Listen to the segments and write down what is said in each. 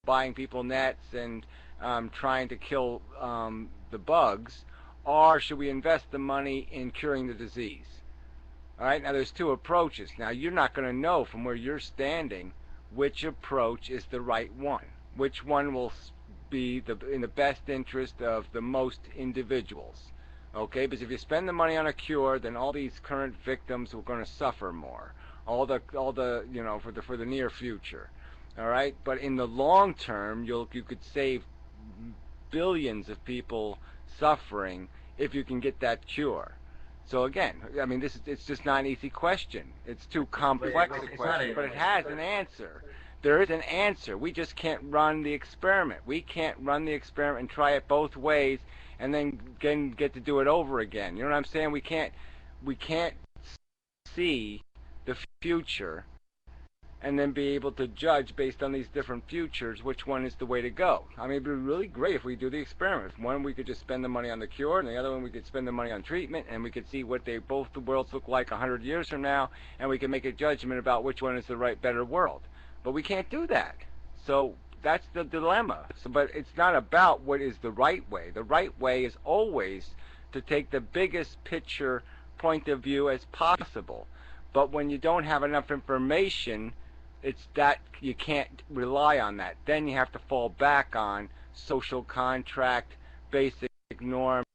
buying people nets and trying to kill the bugs, or should we invest the money in curing the disease? All right, now there's two approaches. Now you're not going to know from where you're standing which approach is the right one, which one will be in the best interest of the most individuals. Okay, because if you spend the money on a cure, then all these current victims are going to suffer more. All the for the near future. All right, but in the long term, you could save billions of people suffering if you can get that cure. So again, I mean, it's just not an easy question. It's too complex a question, but it has an answer. There is an answer. We just can't run the experiment. We can't run the experiment and try it both ways and then get to do it over again. You know what I'm saying? We can't see the future and then be able to judge based on these different futures which one is the way to go. I mean, it'd be really great if we do the experiment. One, we could just spend the money on the cure, and the other one, we could spend the money on treatment, and we could see what both the worlds look like 100 years from now, and we can make a judgment about which one is the right, better world. But we can't do that. So that's the dilemma. But it's not about what is the right way. The right way is always to take the biggest picture point of view as possible. But when you don't have enough information, it's that you can't rely on that. Then you have to fall back on social contract, basic norms,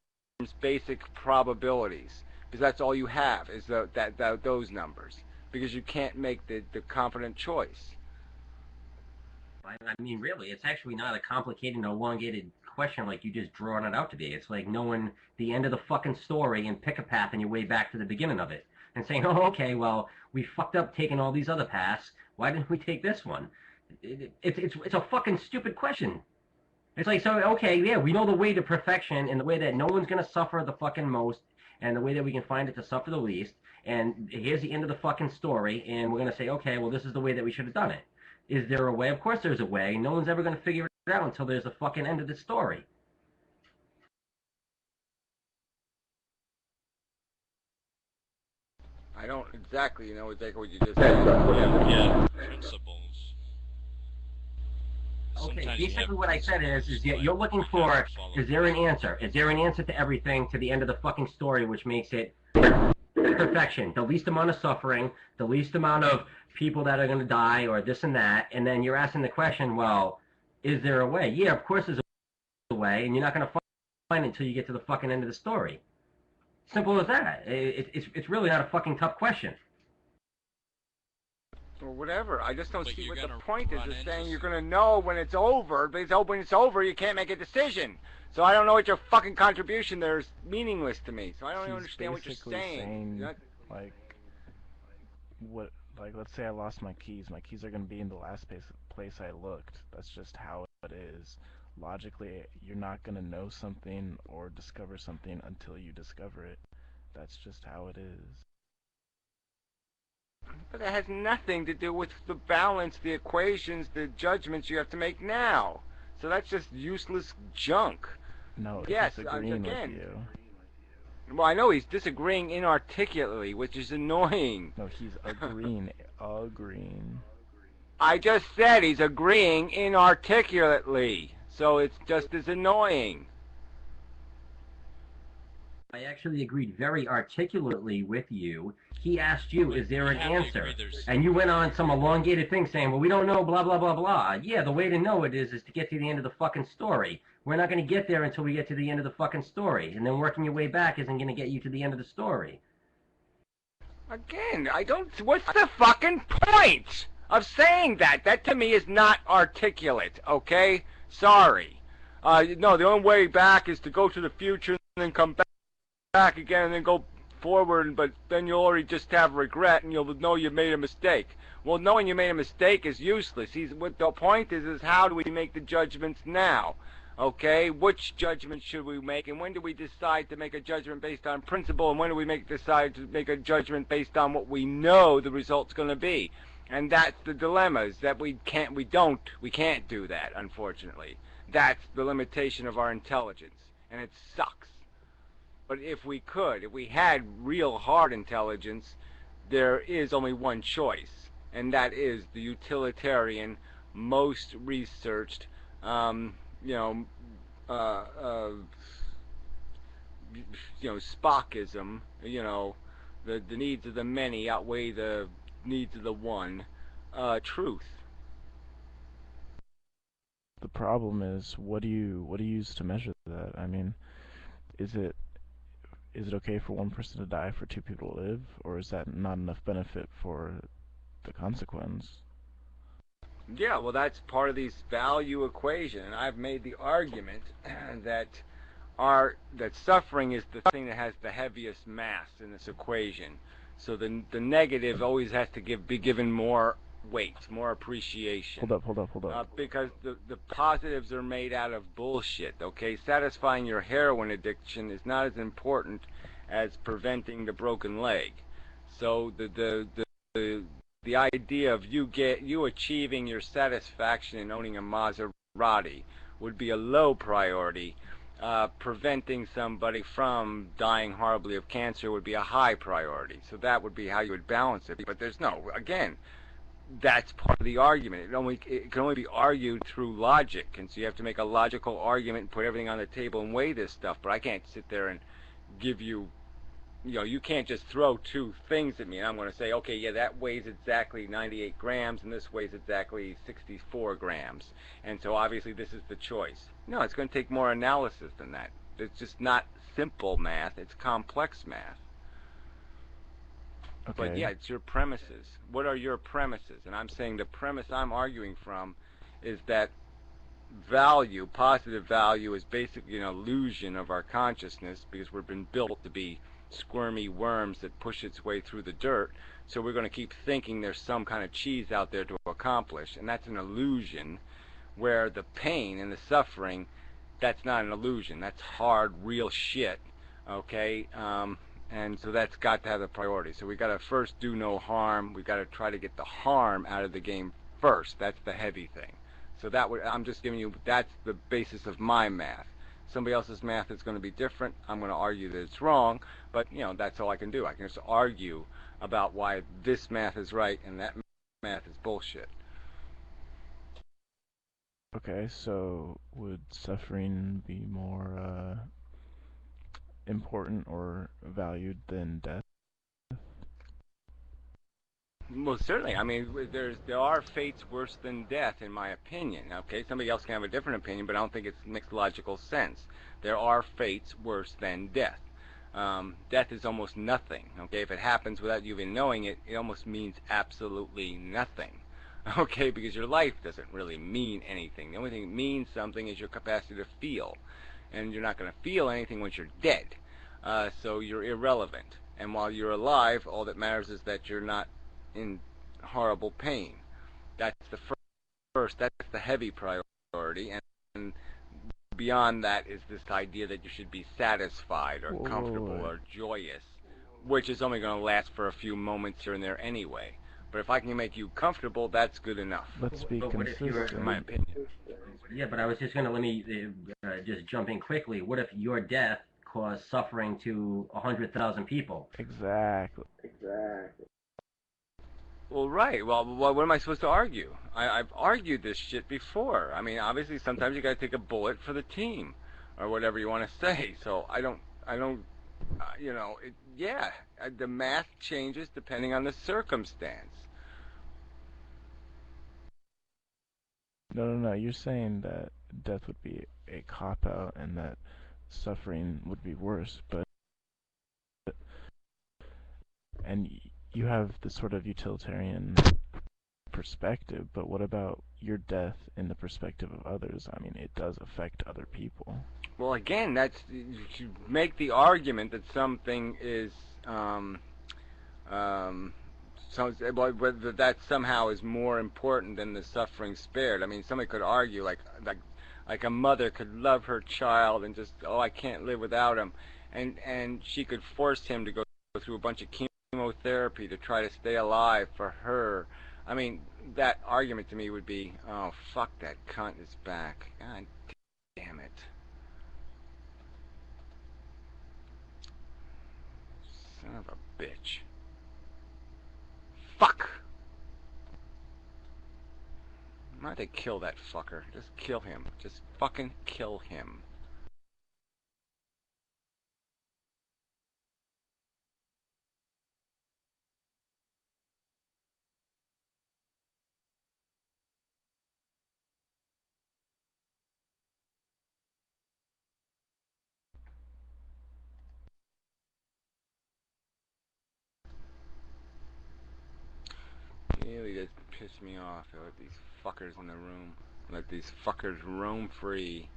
basic probabilities, because that's all you have is those numbers, because you can't make the confident choice. I mean, really, it's actually not a complicated, elongated question like you just drawn it out to be. It's like knowing the end of the fucking story and pick a path on your way back to the beginning of it. And saying, oh, okay, well, we fucked up taking all these other paths. Why didn't we take this one? It's a fucking stupid question. It's like, so, okay, yeah, we know the way to perfection and the way that no one's going to suffer the fucking most and the way that we can find it to suffer the least. And here's the end of the fucking story. And we're going to say, okay, well, this is the way that we should have done it. Is there a way? Of course there's a way. No one's ever going to figure it out until there's a fucking end of the story. I don't exactly know what you just said. Yeah, principles. Okay, basically what I said is that you're looking for, is there an answer? Is there an answer to everything to the end of the fucking story, which makes it perfection? The least amount of suffering, the least amount of people that are going to die, or this and that, and then you're asking the question, well, is there a way? Yeah, of course there's a way, and you're not going to find it until you get to the fucking end of the story. Simple as that. It's really not a fucking tough question. Or whatever. I just don't see what the point is saying you're going to know when it's over. But when it's over, you can't make a decision. So I don't know what your fucking contribution there is meaningless to me. So I don't even understand what you're saying. Like, what? Like, let's say I lost my keys. My keys are going to be in the last place I looked. That's just how it is. Logically, you're not going to know something or discover something until you discover it. That's just how it is. But that has nothing to do with the balance, the equations, the judgments you have to make now. So that's just useless junk. No, yes, he's agreeing again, with you. Well, I know he's disagreeing inarticulately, which is annoying. No, he's agreeing. I just said he's agreeing inarticulately, so it's just as annoying. I actually agreed very articulately with you. He asked you, is there an answer? And you went on some elongated thing saying, well, we don't know, blah, blah, blah, blah. Yeah, the way to know it is to get to the end of the fucking story. We're not going to get there until we get to the end of the fucking story. And then working your way back isn't going to get you to the end of the story. Again, what's the fucking point of saying that? That to me is not articulate, okay? Sorry. No, the only way back is to go to the future and then come back again and then go forward, but then you'll already just have regret and you'll know you made a mistake. Well, knowing you made a mistake is useless. What the point is how do we make the judgments now? Okay, which judgment should we make, and when do we decide to make a judgment based on principle, and when do we decide to make a judgment based on what we know the result's going to be? And that's the dilemma, is that we can't do that, unfortunately. That's the limitation of our intelligence, and it sucks. But if we had real hard intelligence, there is only one choice, and that is the utilitarian most researched, you know, uh, uh, Spockism, the needs of the many outweigh the needs of the one, truth. The problem is, what do you use to measure that? I mean, is it is it okay for one person to die for two people to live, or is that not enough benefit for the consequence? Yeah, well, that's part of these value equation, and I've made the argument that that suffering is the thing that has the heaviest mass in this equation. So the negative always has to be given more weight, more appreciation. Hold up. Because the positives are made out of bullshit. Okay, satisfying your heroin addiction is not as important as preventing the broken leg. So the idea of you achieving your satisfaction in owning a Maserati would be a low priority. Preventing somebody from dying horribly of cancer would be a high priority. So that would be how you would balance it. But there's no, again, that's part of the argument. It can only be argued through logic, and so you have to make a logical argument and put everything on the table and weigh this stuff. But I can't sit there and give you, you can't just throw two things at me and I'm going to say, okay, yeah, that weighs exactly 98 grams and this weighs exactly 64 grams, and so obviously this is the choice. No, it's going to take more analysis than that. It's just not simple math, it's complex math. Okay. But yeah, it's your premises. What are your premises? And I'm saying the premise I'm arguing from is that value, positive value, is basically an illusion of our consciousness because we've been built to be squirmy worms that push its way through the dirt. So we're going to keep thinking there's some kind of cheese out there to accomplish, and that's an illusion. Where the pain and the suffering, that's not an illusion. That's hard, real shit. Okay. And so that's got to have the priority. So we got to first do no harm. We got to try to get the harm out of the game first. That's the heavy thing. So I'm just giving you, that's the basis of my math. Somebody else's math is going to be different. I'm going to argue that it's wrong, but that's all I can do. I can just argue about why this math is right and that math is bullshit. Okay, so would suffering be more important or valued than death? Well, certainly. I mean, there are fates worse than death, in my opinion. Okay, somebody else can have a different opinion, but I don't think it makes logical sense. There are fates worse than death. Death is almost nothing. Okay, if it happens without you even knowing it, it almost means absolutely nothing. Okay, because your life doesn't really mean anything. The only thing that means something is your capacity to feel, and you're not going to feel anything once you're dead. So you're irrelevant. And while you're alive, all that matters is that you're not in horrible pain. That's the first. That's the heavy priority, and beyond that is this idea that you should be satisfied or comfortable or joyous, which is only going to last for a few moments here and there anyway. But if I can make you comfortable, that's good enough. Let's be consistent. In my opinion. Yeah, but I was just going to let me just jump in quickly. What if your death caused suffering to 100,000 people? Exactly. Well, right. Well, what am I supposed to argue? I've argued this shit before. I mean, obviously, sometimes you got to take a bullet for the team, or whatever you want to say. So I don't. The math changes depending on the circumstance. No. You're saying that death would be a cop-out and that suffering would be worse, and you have this sort of utilitarian perspective, but what about your death in the perspective of others? I mean, it does affect other people. Well, again, you make the argument that something is whether that somehow is more important than the suffering spared. I mean, somebody could argue like a mother could love her child and just, oh, I can't live without him, and she could force him to go through a bunch of chemotherapy to try to stay alive for her. I mean, that argument to me would be, oh, fuck, that cunt is back. God damn it. Son of a bitch. Fuck! I'm going to kill that fucker. Just kill him. Just fucking kill him. You really just piss me off. I let these fuckers in the room. Let these fuckers roam free.